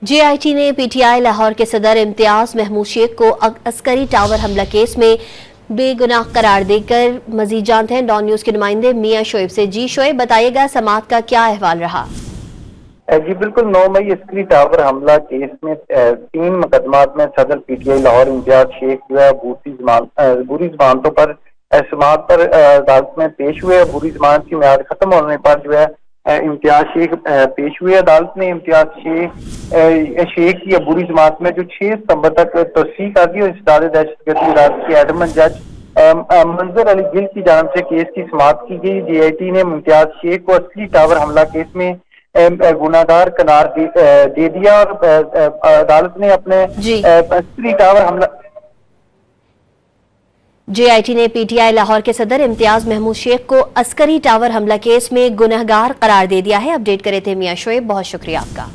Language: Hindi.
JIT ने PTI लाहौर के सदर इम्तियाज महमूद शेख को अस्करी टावर हमला केस में बेगुनाह करार देकर मजीद जानते हैं डॉन न्यूज के नुमाइंदे मियां शोएब से। जी शोएब, बताइएगा समाअत का क्या अहवाल रहा? जी बिल्कुल, 9 मई अस्करी टावर हमला केस में 3 मुकदमात में सदर PTI लाहौर इम्तियाज शेख जो है बुरी जमानतों पर समाअत पर अदालत में पेश हुए। बुरी जमानत की मियाद खत्म होने पर जो है इम्तियाज शेख पेश हुए। अदालत ने इम्तियाज शेख की बुरी जमात में जो 6 सितंबर तक तस्दीक कर दी और इस्ताद दहशतगर्दी इरादत के एडमन जज मंजर अली गिल की जानब से केस की समाअत की गई। JIT ने इम्तियाज शेख को असली टावर हमला केस में गुनाहगार करार दे दिया और अदालत ने अपने असली टावर हमला JIT ने PTI लाहौर के सदर इम्तियाज महमूद शेख को अस्करी टावर हमला केस में गुनहगार करार दे दिया है। अपडेट करे थे मियां शोएब, बहुत शुक्रिया आपका।